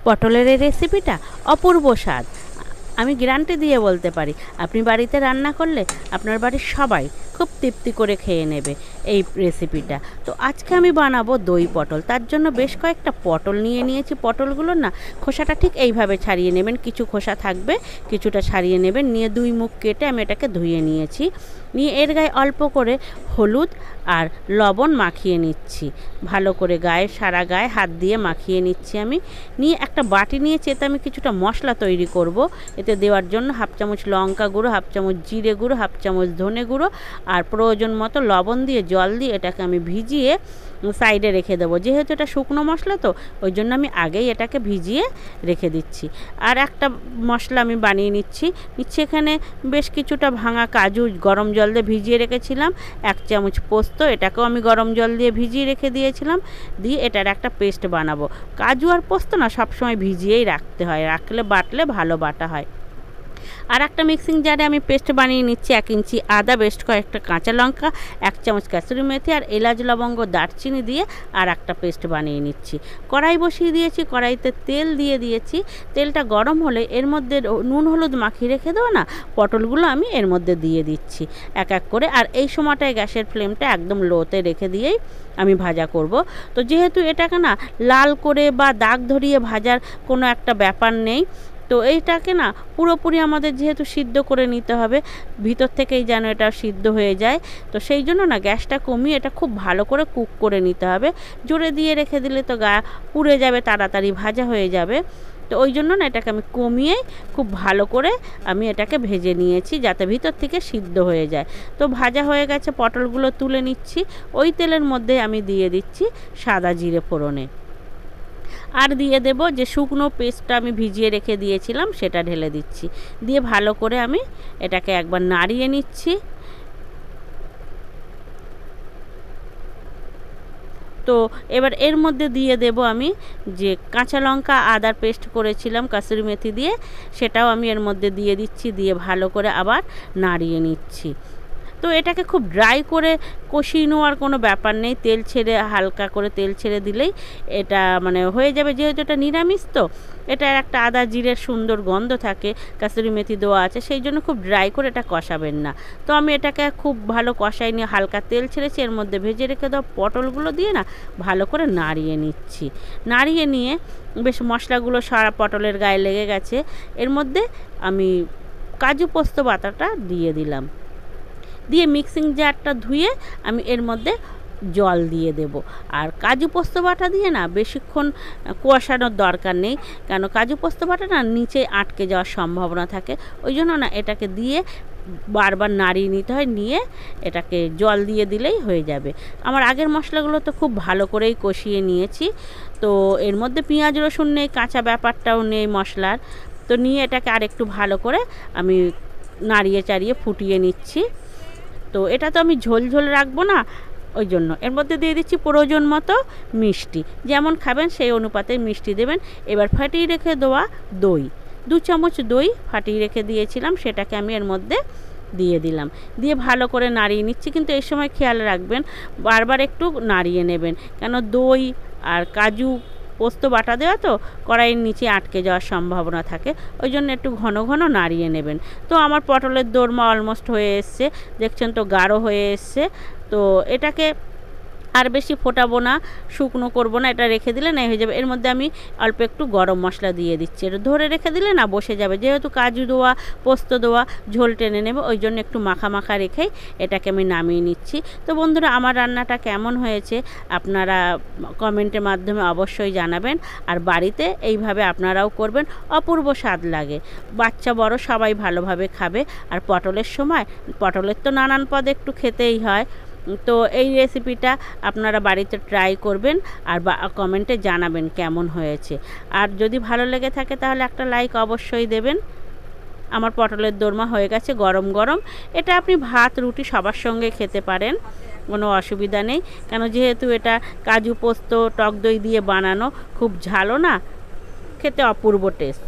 পটলের এই রেসিপিটা অপূর্ব স্বাদ। আমি গ্যারান্টি দিয়ে বলতে পারি, আপনি বাড়িতে রান্না করলে আপনার বাড়ির সবাই খুব তৃপ্তি করে খেয়ে নেবে এই রেসিপিটা। তো আজকে আমি বানাবো দই পটল। তার জন্য বেশ কয়েকটা পটল নিয়ে নিয়েছি। পটলগুলো না খোসাটা ঠিক এইভাবে ছাড়িয়ে নেবেন, কিছু খোসা থাকবে, কিছুটা ছাড়িয়ে নেবেন। নিয়ে দুই মুখ কেটে আমি এটাকে ধুয়ে নিয়েছি। নিয়ে এর গায়ে অল্প করে হলুদ আর লবণ মাখিয়ে নিচ্ছি, ভালো করে গায়ে সারা গায়ে হাত দিয়ে মাখিয়ে নিচ্ছি আমি। নিয়ে একটা বাটি নিয়েছি, এতে আমি কিছুটা মশলা তৈরি করব। এতে দেওয়ার জন্য হাফ চামচ লঙ্কা গুঁড়ো, হাফ চামচ জিরে গুঁড়ো, হাফ চামচ ধনে গুঁড়ো আর প্রয়োজন মতো লবণ দিয়ে জল দিয়ে এটাকে আমি ভিজিয়ে সাইডে রেখে দেবো। যেহেতু এটা শুকনো মশলা তো ওই জন্য আমি আগেই এটাকে ভিজিয়ে রেখে দিচ্ছি। আর একটা মশলা আমি বানিয়ে নিচ্ছি। এখানে বেশ কিছুটা ভাঙা কাজু গরম জল দিয়ে ভিজিয়ে রেখেছিলাম, এক চামচ পোস্ত, এটাকেও আমি গরম জল দিয়ে ভিজিয়ে রেখে দিয়েছিলাম। দিয়ে এটার একটা পেস্ট বানাবো। কাজু আর পোস্ত না সবসময় ভিজিয়েই রাখতে হয়, রাখলে বাটলে ভালো বাটা হয়। আর একটা মিক্সিং জারে আমি পেস্ট বানিয়ে নিচ্ছি। 1 ইঞ্চি আদা, বেশ কয়েকটা কাঁচা লঙ্কা, 1 চামচ কাসুরি মেথি আর এলাচ লবঙ্গ দারচিনি দিয়ে আর একটা পেস্ট বানিয়ে নিচ্ছি। কড়াই বসিয়ে দিয়েছি, কড়াইতে তেল দিয়ে দিয়েছি। তেলটা গরম হলে এর মধ্যে নুন হলুদ মাখিয়ে রেখে দেবো না, পটলগুলো আমি এর মধ্যে দিয়ে দিচ্ছি এক এক করে। আর এই সময়টায় গ্যাসের ফ্লেমটা একদম লোতে রেখে দিয়েই আমি ভাজা করব। তো যেহেতু এটাকে না লাল করে বা দাগ ধরিয়ে ভাজার কোনো একটা ব্যাপার নেই, তো এইটাকে না পুরোপুরি আমাদের যেহেতু সিদ্ধ করে নিতে হবে, ভিতর থেকেই যেন এটা সিদ্ধ হয়ে যায়। তো সেই জন্য না গ্যাসটা কমিয়ে এটা খুব ভালো করে কুক করে নিতে হবে। জোরে দিয়ে রেখে দিলে তো পুড়ে যাবে, তাড়াতাড়ি ভাজা হয়ে যাবে। তো ওই জন্য না এটাকে আমি কমিয়ে খুব ভালো করে আমি এটাকে ভেজে নিয়েছি, যাতে ভিতর থেকে সিদ্ধ হয়ে যায়। তো ভাজা হয়ে গেছে, পটলগুলো তুলে নিচ্ছি। ওই তেলের মধ্যে আমি দিয়ে দিচ্ছি সাদা জিরে ফোড়নে। আর দিয়ে দেব যে শুকনো পেস্টটা আমি ভিজিয়ে রেখে দিয়েছিলাম, সেটা ঢেলে দিচ্ছি। দিয়ে ভালো করে আমি এটাকে একবার নাড়িয়ে নিচ্ছি। তো এবার এর মধ্যে দিয়ে দেব আমি যে কাঁচা লঙ্কা আদার পেস্ট করেছিলাম কাসুরি মেথি দিয়ে, সেটাও আমি এর মধ্যে দিয়ে দিচ্ছি। দিয়ে ভালো করে আবার নাড়িয়ে নিচ্ছি। তো এটাকে খুব ড্রাই করে কষিয়ে নেওয়ার কোনো ব্যাপার নেই, তেল ছেড়ে হালকা করে তেল ছেড়ে দিলেই এটা মানে হয়ে যাবে। যেহেতু এটা নিরামিষ তো এটার একটা আদা জিরের সুন্দর গন্ধ থাকে, কাসুরি মেথি দেওয়া আছে, সেই জন্য খুব ড্রাই করে এটা কষাবেন না। তো আমি এটাকে খুব ভালো কষাই নিয়ে হালকা তেল ছেড়েছি, এর মধ্যে ভেজে রেখে দেওয়া পটলগুলো দিয়ে না ভালো করে নাড়িয়ে নিচ্ছি। নাড়িয়ে নিয়ে বেশ মশলাগুলো সারা পটলের গায়ে লেগে গেছে, এর মধ্যে আমি কাজু পোস্ত বাটাটা দিয়ে দিলাম। দিয়ে মিক্সিং জারটা ধুয়ে আমি এর মধ্যে জল দিয়ে দেব। আর কাজু পোস্ত বাটা দিয়ে না বেশিক্ষণ কষানোর দরকার নেই, কেন কাজু পোস্ত বাটা না নিচে আটকে যাওয়ার সম্ভাবনা থাকে। ওই জন্য না এটাকে দিয়ে বারবার নাড়িয়ে নিতে হয়, নিয়ে এটাকে জল দিয়ে দিলেই হয়ে যাবে। আমার আগের মশলাগুলো তো খুব ভালো করেই কষিয়ে নিয়েছি। তো এর মধ্যে পেঁয়াজ রসুন নেই, কাঁচা ব্যাপারটাও নেই মশলার। তো নিয়ে এটাকে আর একটু ভালো করে আমি নাড়িয়ে চাড়িয়ে ফুটিয়ে নিচ্ছি। তো এটা তো আমি ঝোল ঝোল রাখবো না, ওই জন্য এর মধ্যে দিয়ে দিচ্ছি প্রয়োজন মতো মিষ্টি। যেমন খাবেন সেই অনুপাতে মিষ্টি দেবেন। এবার ফাটিয়ে রেখে দেওয়া দই, 2 চামচ দই ফাটিয়ে রেখে দিয়েছিলাম, সেটাকে আমি এর মধ্যে দিয়ে দিলাম। দিয়ে ভালো করে নাড়িয়ে নিচ্ছি। কিন্তু এই সময় খেয়াল রাখবেন, বারবার একটু নাড়িয়ে নেবেন, কেন দই আর কাজু পোস্ত বাটা দেওয়া তো কড়াইয়ের নিচে আটকে যাওয়ার সম্ভাবনা থাকে। ওই জন্য একটু ঘন ঘন নাড়িয়ে নেবেন। তো আমার পটলের দোরমা অলমোস্ট হয়ে এসছে, দেখছেন তো গাঢ় হয়ে এসছে। তো এটাকে আর বেশি ফোটাবো না, শুকনো করবো না, এটা রেখে দিলে না হয়ে যাবে। এর মধ্যে আমি অল্প একটু গরম মশলা দিয়ে দিচ্ছি, এটা ধরে রেখে দিলে না বসে যাবে। যেহেতু কাজু দেওয়া পোস্ত দেওয়া ঝোল টেনে নেবে, ওই জন্য একটু মাখা মাখা রেখেই এটাকে আমি নামিয়ে নিচ্ছি। তো বন্ধুরা, আমার রান্নাটা কেমন হয়েছে আপনারা কমেন্টের মাধ্যমে অবশ্যই জানাবেন। আর বাড়িতে এইভাবে আপনারাও করবেন, অপূর্ব স্বাদ লাগে। বাচ্চা বড় সবাই ভালোভাবে খাবে। আর পটলের সময় পটলের তো নানান পদ একটু খেতেই হয়। তো এই রেসিপিটা আপনারা বাড়িতে ট্রাই করবেন আর কমেন্টে জানাবেন কেমন হয়েছে। আর যদি ভালো লেগে থাকে তাহলে একটা লাইক অবশ্যই দেবেন। আমার পটলের দোরমা হয়ে গেছে গরম গরম। এটা আপনি ভাত রুটি সবার সঙ্গে খেতে পারেন, কোনো অসুবিধা নেই। কেন যেহেতু এটা কাজু পোস্ত টক দই দিয়ে বানানো, খুব ঝালও না, খেতে অপূর্ব টেস্ট।